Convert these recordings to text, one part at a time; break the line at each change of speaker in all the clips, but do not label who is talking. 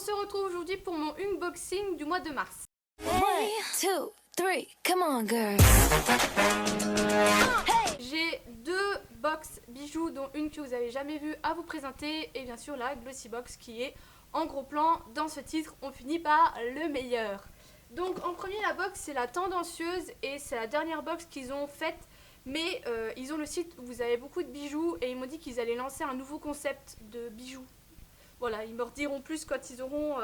se retrouve aujourd'hui pour mon unboxing du mois de mars.
1, 2, 3, come on girl.
J'ai deux box bijoux dont une que vous avez jamais vue à vous présenter et bien sûr la Glossy Box qui est en gros plan dans ce titre. On finit par le meilleur. Donc en premier la box c'est la tendancieuse et c'est la dernière box qu'ils ont faite. Mais ils ont le site où vous avez beaucoup de bijoux et ils m'ont dit qu'ils allaient lancer un nouveau concept de bijoux. Voilà, ils me rediront plus quand ils auront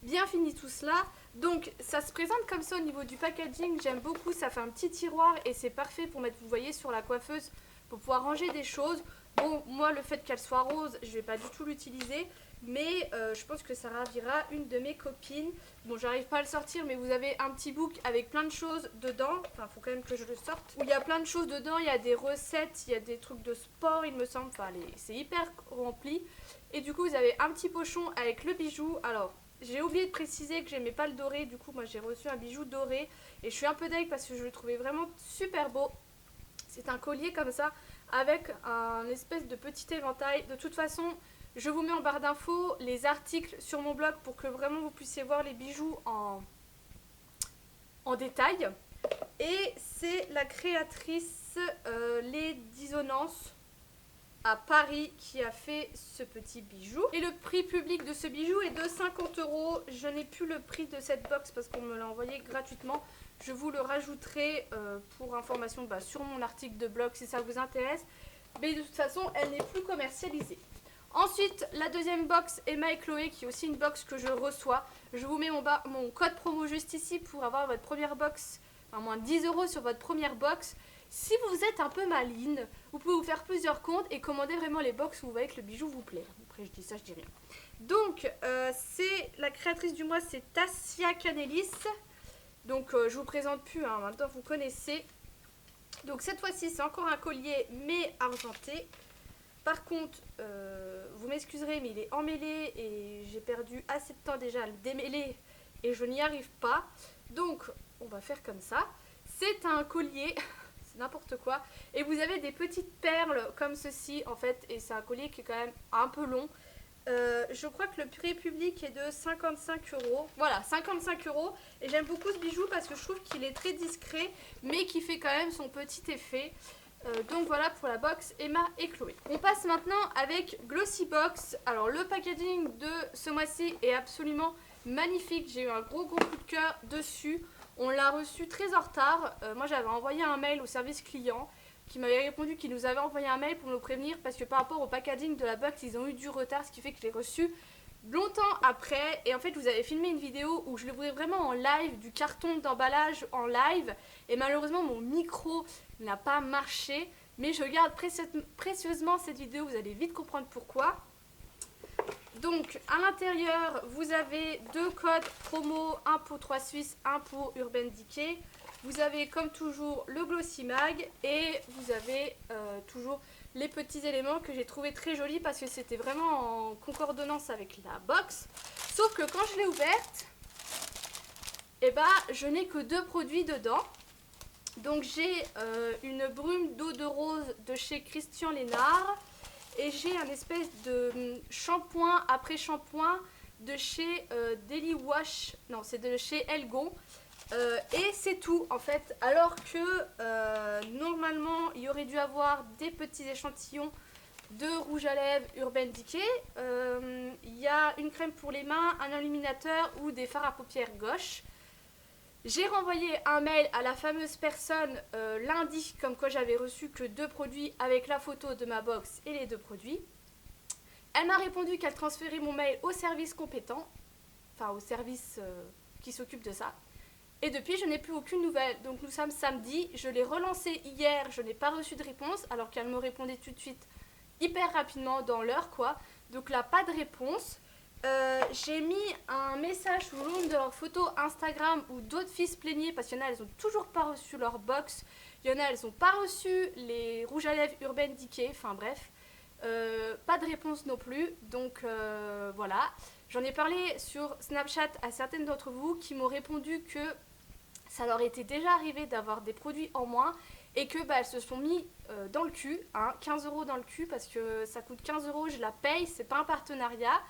bien fini tout cela. Donc ça se présente comme ça au niveau du packaging, j'aime beaucoup, ça fait un petit tiroir et c'est parfait pour mettre, vous voyez, sur la coiffeuse pour pouvoir ranger des choses. Bon, moi le fait qu'elle soit rose, je vais pas du tout l'utiliser, mais je pense que ça ravira une de mes copines. Bon, j'arrive pas à le sortir, mais vous avez un petit book avec plein de choses dedans, enfin faut quand même que je le sorte, où il y a plein de choses dedans, il y a des recettes, il y a des trucs de sport il me semble, enfin c'est hyper rempli. Et du coup vous avez un petit pochon avec le bijou. Alors j'ai oublié de préciser que j'aimais pas le doré, du coup moi j'ai reçu un bijou doré et je suis un peu deg parce que je le trouvais vraiment super beau. C'est un collier comme ça avec un espèce de petit éventail. De toute façon je vous mets en barre d'infos les articles sur mon blog pour que vraiment vous puissiez voir les bijoux en détail. Et c'est la créatrice Les Dissonances à Paris qui a fait ce petit bijou. Et le prix public de ce bijou est de 50 €. Je n'ai plus le prix de cette box parce qu'on me l'a envoyé gratuitement. Je vous le rajouterai pour information sur mon article de blog si ça vous intéresse. Mais de toute façon, elle n'est plus commercialisée. Ensuite, la deuxième box, Emma et Chloé, qui est aussi une box que je reçois. Je vous mets mon code promo juste ici pour avoir votre première box, enfin moins 10 € sur votre première box. Si vous êtes un peu maligne, vous pouvez vous faire plusieurs comptes et commander vraiment les box où vous voyez que le bijou vous plaît. Après je dis ça, je dis rien. Donc c'est la créatrice du mois, c'est Tassia Canelis. Donc je vous présente plus, hein, maintenant vous connaissez. Donc cette fois-ci c'est encore un collier mais argenté. Par contre, vous m'excuserez mais il est emmêlé et j'ai perdu assez de temps déjà à le démêler et je n'y arrive pas. Donc on va faire comme ça. C'est un collier... n'importe quoi, et vous avez des petites perles comme ceci en fait, et c'est un collier qui est quand même un peu long. Je crois que le prix public est de 55 €. Voilà, 55 €, et j'aime beaucoup ce bijou parce que je trouve qu'il est très discret mais qui fait quand même son petit effet. Donc voilà pour la box Emma et Chloé. On passe maintenant avec Glossy Box. Alors le packaging de ce mois-ci est absolument magnifique, j'ai eu un gros coup de cœur dessus. On l'a reçu très en retard. Moi j'avais envoyé un mail au service client qui m'avait répondu qu'il nous avait envoyé un mail pour nous prévenir parce que par rapport au packaging de la box ils ont eu du retard, ce qui fait que je l'ai reçu longtemps après. Et en fait je vous avais filmé une vidéo où je l'ouvrais vraiment en live, du carton d'emballage en live, et malheureusement mon micro n'a pas marché, mais je garde précieusement cette vidéo, vous allez vite comprendre pourquoi. Donc à l'intérieur vous avez deux codes promo, un pour 3 Suisses, un pour Urban Decay. Vous avez comme toujours le Glossy Mag et vous avez toujours les petits éléments que j'ai trouvé très jolis parce que c'était vraiment en concordance avec la box. Sauf que quand je l'ai ouverte, je n'ai que deux produits dedans. Donc j'ai une brume d'eau de rose de chez Christian Lénard. Et j'ai un espèce de shampoing après shampoing de chez Daily Wash, non c'est de chez Elgon. Et c'est tout en fait, alors que normalement il y aurait dû avoir des petits échantillons de rouge à lèvres Urban Decay. Il y a une crème pour les mains, un illuminateur ou des fards à paupières gauche. J'ai renvoyé un mail à la fameuse personne lundi, comme quoi j'avais reçu que deux produits avec la photo de ma box et les deux produits. Elle m'a répondu qu'elle transférait mon mail au service compétent, enfin au service qui s'occupe de ça. Et depuis, je n'ai plus aucune nouvelle. Donc nous sommes samedi, je l'ai relancé hier, je n'ai pas reçu de réponse, alors qu'elle me répondait tout de suite hyper rapidement dans l'heure quoi. Donc là, pas de réponse. J'ai mis un message sous l'ombre de leur photo Instagram où d'autres filles se plaignaient parce qu'il y en a elles ont toujours pas reçu leur box, il y en a elles ont pas reçu les rouges à lèvres Urban Decay, enfin bref, pas de réponse non plus. Donc voilà, j'en ai parlé sur Snapchat à certaines d'entre vous qui m'ont répondu que ça leur était déjà arrivé d'avoir des produits en moins et que elles se sont mis dans le cul, hein, 15 € dans le cul parce que ça coûte 15 €, je la paye, c'est pas un partenariat.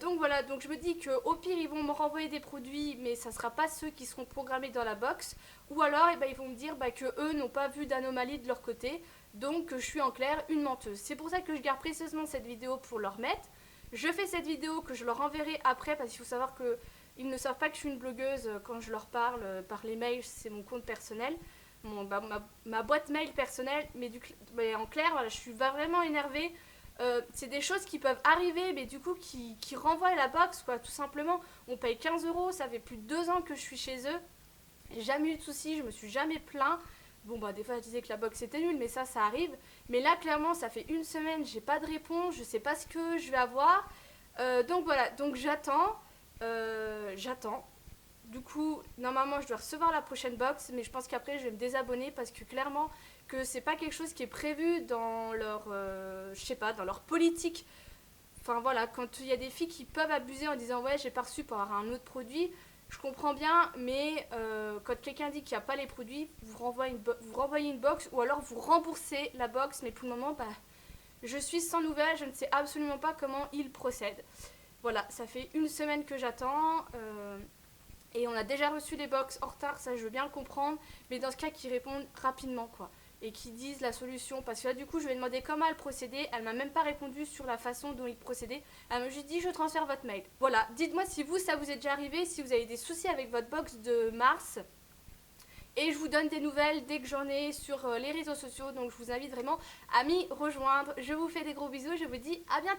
Donc voilà, donc je me dis qu'au pire ils vont me renvoyer des produits, mais ça sera pas ceux qui seront programmés dans la box, ou alors ils vont me dire que eux n'ont pas vu d'anomalie de leur côté, donc je suis en clair une menteuse. C'est pour ça que je garde précieusement cette vidéo pour leur mettre. Je fais cette vidéo que je leur enverrai après, parce qu'il faut savoir que ils ne savent pas que je suis une blogueuse quand je leur parle par les mails, c'est mon compte personnel, ma boîte mail personnelle, mais en clair voilà, je suis vraiment énervée. C'est des choses qui peuvent arriver, mais du coup qui renvoient la box, quoi, tout simplement. On paye 15 euros, ça fait plus de 2 ans que je suis chez eux. J'ai jamais eu de soucis, je me suis jamais plaint. Bon, des fois je disais que la box était nulle, mais ça arrive. Mais là, clairement, ça fait une semaine, j'ai pas de réponse, je sais pas ce que je vais avoir. Donc voilà, donc j'attends. Du coup, normalement, je dois recevoir la prochaine box, mais je pense qu'après, je vais me désabonner parce que clairement, que c'est pas quelque chose qui est prévu dans leur, je sais pas, dans leur politique. Enfin voilà, quand il y a des filles qui peuvent abuser en disant ouais, j'ai pas reçu pour avoir un autre produit, je comprends bien, mais quand quelqu'un dit qu'il n'y a pas les produits, vous renvoyez une box ou alors vous remboursez la box, mais pour le moment, je suis sans nouvelles, je ne sais absolument pas comment ils procèdent. Voilà, ça fait une semaine que j'attends. Et on a déjà reçu les box en retard, ça je veux bien le comprendre, mais dans ce cas qu'ils répondent rapidement quoi, et qu'ils disent la solution, parce que là du coup je lui ai demandé comment elle procédait, elle m'a même pas répondu sur la façon dont il procédait, elle m'a juste dit je transfère votre mail. Voilà, dites-moi si ça vous est déjà arrivé, si vous avez des soucis avec votre box de mars, et je vous donne des nouvelles dès que j'en ai sur les réseaux sociaux, donc je vous invite vraiment à m'y rejoindre. Je vous fais des gros bisous, je vous dis à bientôt.